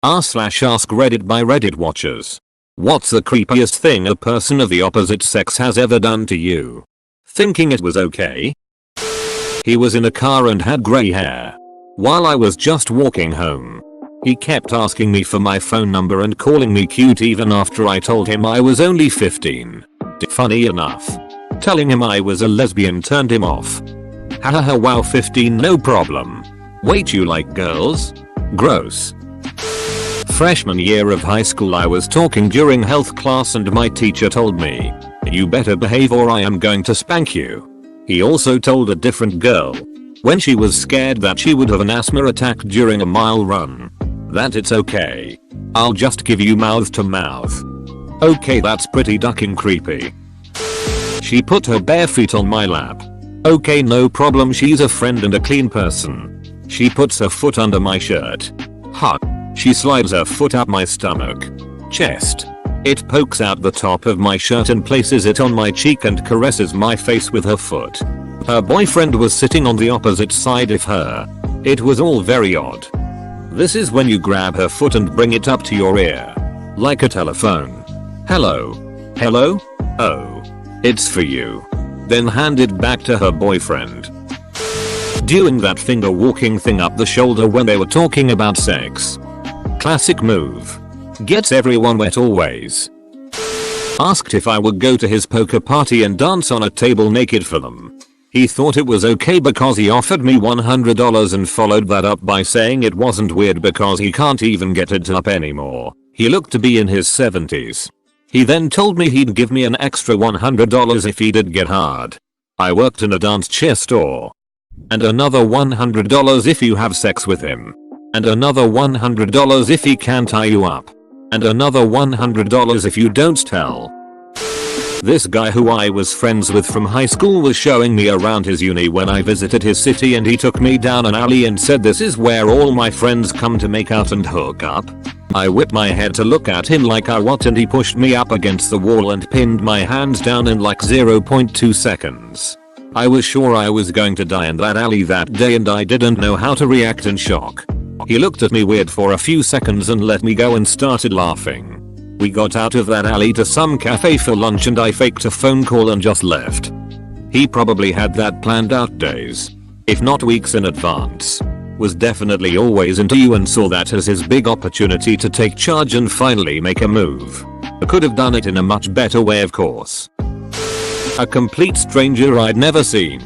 r/AskReddit by Reddit watchers. What's the creepiest thing a person of the opposite sex has ever done to you? Thinking it was okay? He was in a car and had grey hair. While I was just walking home, he kept asking me for my phone number and calling me cute even after I told him I was only 15. Funny enough, telling him I was a lesbian turned him off. Hahaha, wow, 15 no problem. Wait, you like girls? Gross. Freshman year of high school, I was talking during health class and my teacher told me, "You better behave or I am going to spank you." He also told a different girl, when she was scared that she would have an asthma attack during a mile run, that it's okay, I'll just give you mouth to mouth. Okay, that's pretty ducking creepy. She put her bare feet on my lap. Okay, no problem, she's a friend and a clean person. She puts her foot under my shirt. Hot. She slides her foot up my stomach. Chest. It pokes out the top of my shirt and places it on my cheek and caresses my face with her foot. Her boyfriend was sitting on the opposite side of her. It was all very odd. This is when you grab her foot and bring it up to your ear. Like a telephone. Hello. Hello? Oh. It's for you. Then hand it back to her boyfriend. Doing that finger walking thing up the shoulder when they were talking about sex. Classic move. Gets everyone wet always. Asked if I would go to his poker party and dance on a table naked for them. He thought it was okay because he offered me $100 and followed that up by saying it wasn't weird because he can't even get it up anymore. He looked to be in his 70s. He then told me he'd give me an extra $100 if he did get hard. I worked in a dance chair store. And another $100 if you have sex with him. And another $100 if he can tie you up. And another $100 if you don't tell. This guy who I was friends with from high school was showing me around his uni when I visited his city, and he took me down an alley and said, "This is where all my friends come to make out and hook up." I whipped my head to look at him like I what, and he pushed me up against the wall and pinned my hands down in like 0.2 seconds. I was sure I was going to die in that alley that day and I didn't know how to react in shock. He looked at me weird for a few seconds and let me go and started laughing. We got out of that alley to some cafe for lunch and I faked a phone call and just left. He probably had that planned out days, if not weeks in advance. Was definitely always into you and saw that as his big opportunity to take charge and finally make a move. Could have done it in a much better way, of course. A complete stranger I'd never seen,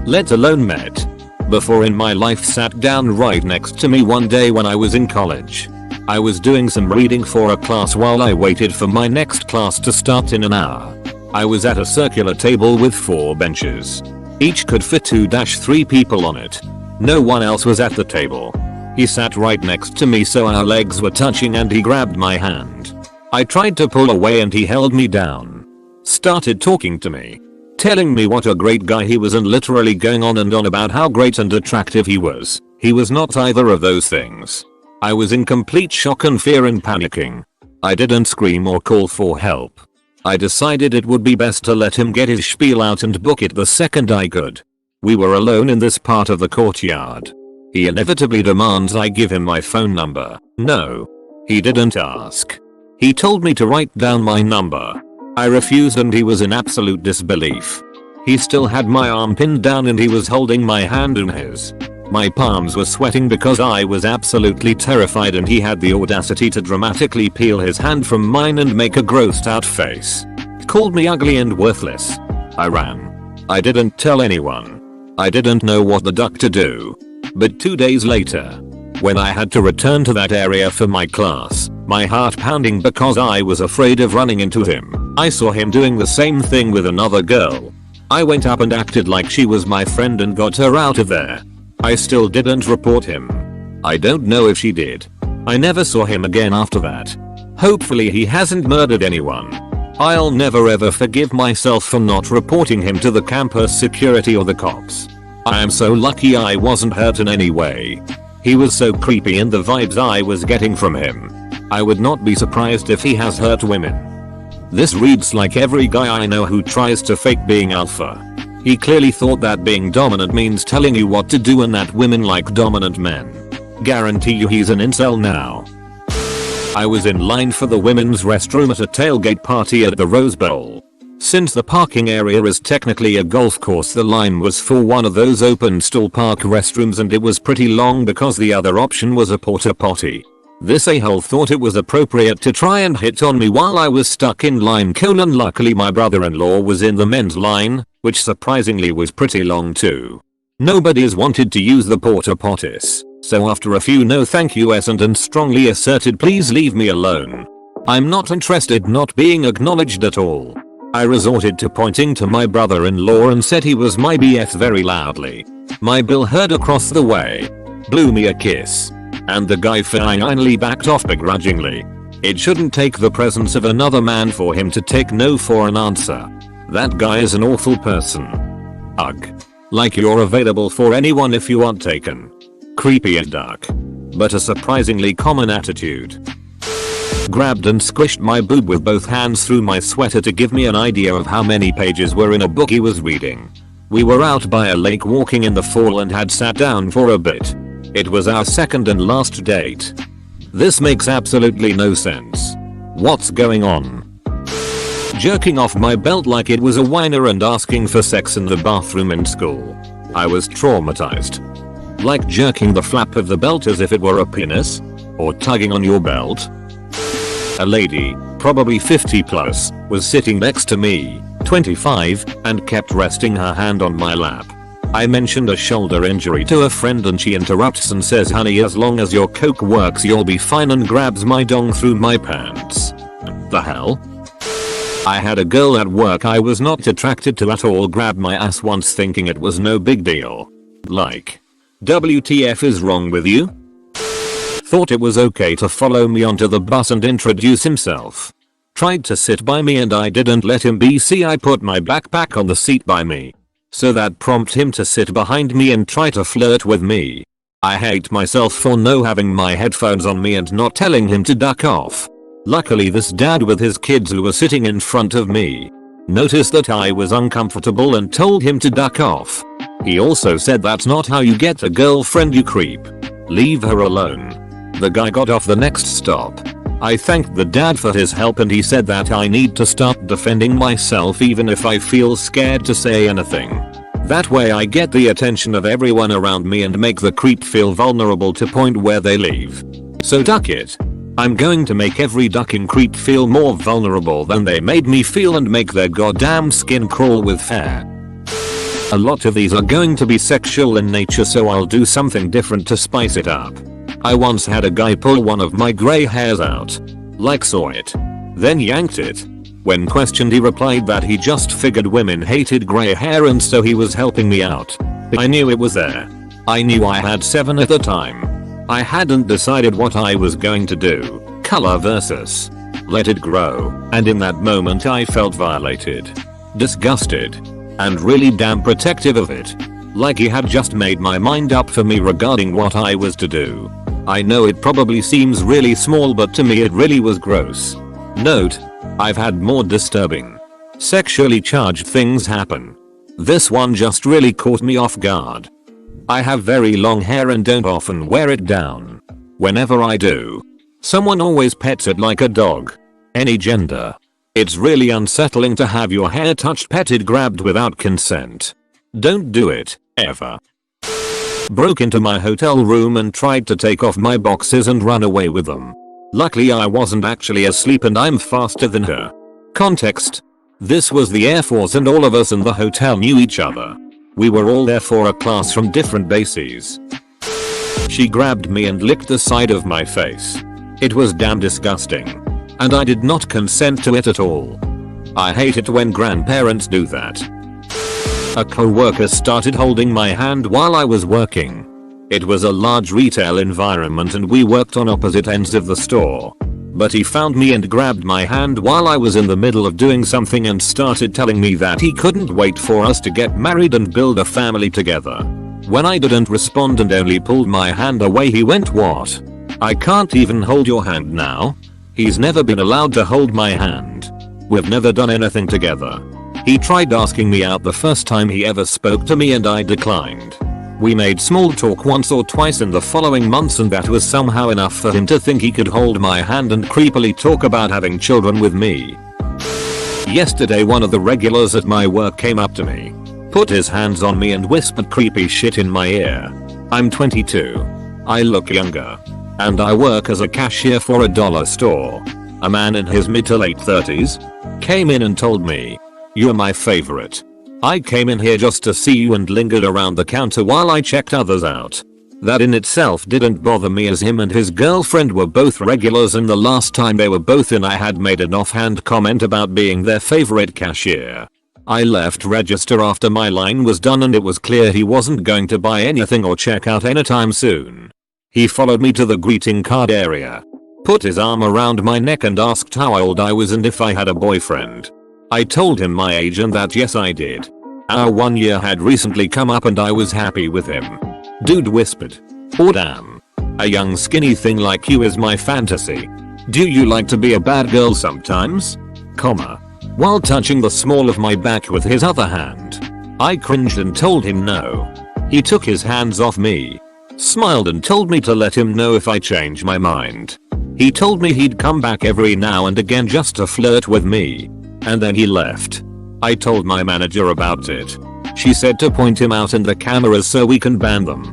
let alone met before in my life, sat down right next to me one day when I was in college. I was doing some reading for a class while I waited for my next class to start in an hour. I was at a circular table with 4 benches. Each could fit 2-3 people on it. No one else was at the table. He sat right next to me so our legs were touching and he grabbed my hand. I tried to pull away and he held me down. Started talking to me. Telling me what a great guy he was and literally going on and on about how great and attractive he was. He was not either of those things. I was in complete shock and fear and panicking. I didn't scream or call for help. I decided it would be best to let him get his spiel out and book it the second I could. We were alone in this part of the courtyard. He inevitably demands I give him my phone number. No. He didn't ask. He told me to write down my number. I refused and he was in absolute disbelief. He still had my arm pinned down and he was holding my hand in his. My palms were sweating because I was absolutely terrified, and he had the audacity to dramatically peel his hand from mine and make a grossed out face. Called me ugly and worthless. I ran. I didn't tell anyone. I didn't know what the duck to do. But 2 days later, when I had to return to that area for my class, my heart pounding because I was afraid of running into him, I saw him doing the same thing with another girl. I went up and acted like she was my friend and got her out of there. I still didn't report him. I don't know if she did. I never saw him again after that. Hopefully he hasn't murdered anyone. I'll never ever forgive myself for not reporting him to the campus security or the cops. I am so lucky I wasn't hurt in any way. He was so creepy and the vibes I was getting from him. I would not be surprised if he has hurt women. This reads like every guy I know who tries to fake being alpha. He clearly thought that being dominant means telling you what to do and that women like dominant men. Guarantee you he's an incel now. I was in line for the women's restroom at a tailgate party at the Rose Bowl. Since the parking area is technically a golf course, the line was for one of those open stall park restrooms and it was pretty long because the other option was a porta potty. This a-hole thought it was appropriate to try and hit on me while I was stuck in line. Luckily my brother-in-law was in the men's line, which surprisingly was pretty long too. Nobody's wanted to use the porta potties, so after a few no thank yous and strongly asserted please leave me alone, I'm not interested, not being acknowledged at all, I resorted to pointing to my brother-in-law and said he was my BF very loudly. My Bill heard across the way, blew me a kiss, and the guy finally backed off begrudgingly. It shouldn't take the presence of another man for him to take no for an answer. That guy is an awful person. Ugh. Like you're available for anyone if you aren't taken. Creepy and dark. But a surprisingly common attitude. Grabbed and squished my boob with both hands through my sweater to give me an idea of how many pages were in a book he was reading. We were out by a lake walking in the fall and had sat down for a bit. It was our second and last date. This makes absolutely no sense. What's going on? Jerking off my belt like it was a whiner and asking for sex in the bathroom in school. I was traumatized. Like jerking the flap of the belt as if it were a penis? Or tugging on your belt? A lady, probably 50 plus, was sitting next to me, 25, and kept resting her hand on my lap. I mentioned a shoulder injury to a friend and she interrupts and says, honey, as long as your coke works you'll be fine, and grabs my dong through my pants. The hell? I had a girl at work I was not attracted to at all grab my ass once thinking it was no big deal. Like, WTF is wrong with you? Thought it was okay to follow me onto the bus and introduce himself. Tried to sit by me and I didn't let him be. See, I put my backpack on the seat by me. So that prompted him to sit behind me and try to flirt with me. I hate myself for no having my headphones on me and not telling him to duck off. Luckily this dad with his kids who were sitting in front of me noticed that I was uncomfortable and told him to duck off. He also said, that's not how you get a girlfriend, you creep. Leave her alone. The guy got off the next stop. I thanked the dad for his help and he said that I need to start defending myself even if I feel scared to say anything. That way I get the attention of everyone around me and make the creep feel vulnerable to point where they leave. So duck it. I'm going to make every ducking creep feel more vulnerable than they made me feel and make their goddamn skin crawl with fear. A lot of these are going to be sexual in nature, so I'll do something different to spice it up. I once had a guy pull one of my grey hairs out. Like saw it. Then yanked it. When questioned he replied that he just figured women hated grey hair and so he was helping me out. I knew it was there. I knew I had 7 at the time. I hadn't decided what I was going to do. Color versus let it grow, and in that moment I felt violated. Disgusted. And really damn protective of it. Like he had just made my mind up for me regarding what I was to do. I know it probably seems really small, but to me it really was gross. Note, I've had more disturbing, sexually charged things happen. This one just really caught me off guard. I have very long hair and don't often wear it down. Whenever I do, someone always pets it like a dog. Any gender. It's really unsettling to have your hair touched, petted, grabbed without consent. Don't do it, ever. Broke into my hotel room and tried to take off my boxes and run away with them. Luckily I wasn't actually asleep and I'm faster than her. Context. This was the Air Force and all of us in the hotel knew each other. We were all there for a class from different bases. She grabbed me and licked the side of my face. It was damn disgusting. And I did not consent to it at all. I hate it when grandparents do that. A co-worker started holding my hand while I was working. It was a large retail environment and we worked on opposite ends of the store. But he found me and grabbed my hand while I was in the middle of doing something and started telling me that he couldn't wait for us to get married and build a family together. When I didn't respond and only pulled my hand away, he went, "What? I can't even hold your hand now?" He's never been allowed to hold my hand. We've never done anything together. He tried asking me out the first time he ever spoke to me and I declined. We made small talk once or twice in the following months, and that was somehow enough for him to think he could hold my hand and creepily talk about having children with me. Yesterday one of the regulars at my work came up to me, put his hands on me and whispered creepy shit in my ear. I'm 22. I look younger. And I work as a cashier for a dollar store. A man in his mid to late 30s came in and told me, "You're my favorite. I came in here just to see you," and lingered around the counter while I checked others out. That in itself didn't bother me, as him and his girlfriend were both regulars, and the last time they were both in I had made an offhand comment about being their favorite cashier. I left register after my line was done, and it was clear he wasn't going to buy anything or check out anytime soon. He followed me to the greeting card area, put his arm around my neck and asked how old I was and if I had a boyfriend. I told him my age and that yes I did. Our 1 year had recently come up and I was happy with him. Dude whispered, "Oh damn. A young skinny thing like you is my fantasy. Do you like to be a bad girl sometimes?" While touching the small of my back with his other hand. I cringed and told him no. He took his hands off me, smiled and told me to let him know if I change my mind. He told me he'd come back every now and again just to flirt with me. And then he left. I told my manager about it. She said to point him out in the cameras so we can ban them.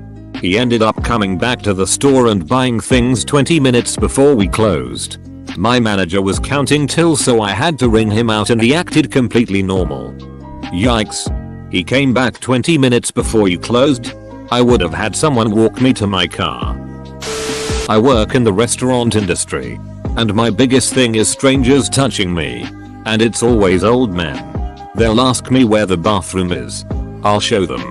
He ended up coming back to the store and buying things 20 minutes before we closed. My manager was counting till, so I had to ring him out and he acted completely normal. Yikes. He came back 20 minutes before you closed? I would have had someone walk me to my car. I work in the restaurant industry, and my biggest thing is strangers touching me. And it's always old men. They'll ask me where the bathroom is. I'll show them.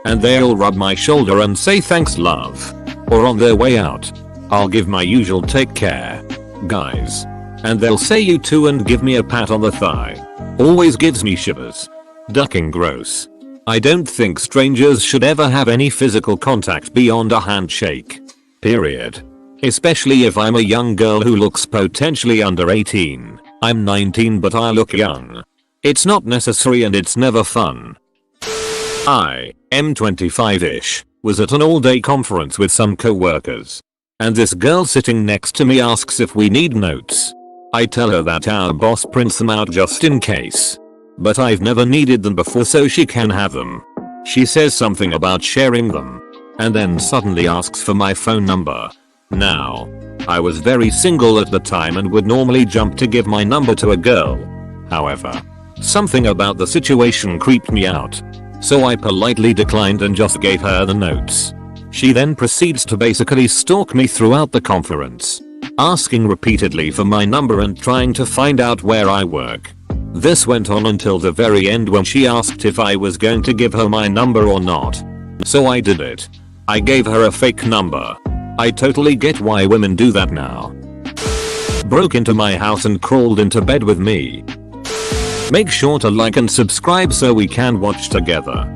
And they'll rub my shoulder and say thanks love. Or on their way out, I'll give my usual take care, guys. And they'll say you too and give me a pat on the thigh. Always gives me shivers. Ducking gross. I don't think strangers should ever have any physical contact beyond a handshake. Period. Especially if I'm a young girl who looks potentially under 18. I'm 19 but I look young. It's not necessary and it's never fun. I am 25-ish, was at an all-day conference with some co-workers. And this girl sitting next to me asks if we need notes. I tell her that our boss prints them out just in case. But I've never needed them before, so she can have them. She says something about sharing them. And then suddenly asks for my phone number. Now, I was very single at the time and would normally jump to give my number to a girl. However, something about the situation creeped me out. So I politely declined and just gave her the notes. She then proceeds to basically stalk me throughout the conference, asking repeatedly for my number and trying to find out where I work. This went on until the very end when she asked if I was going to give her my number or not. So I did it. I gave her a fake number. I totally get why women do that now. Broke into my house and crawled into bed with me. Make sure to like and subscribe so we can watch together.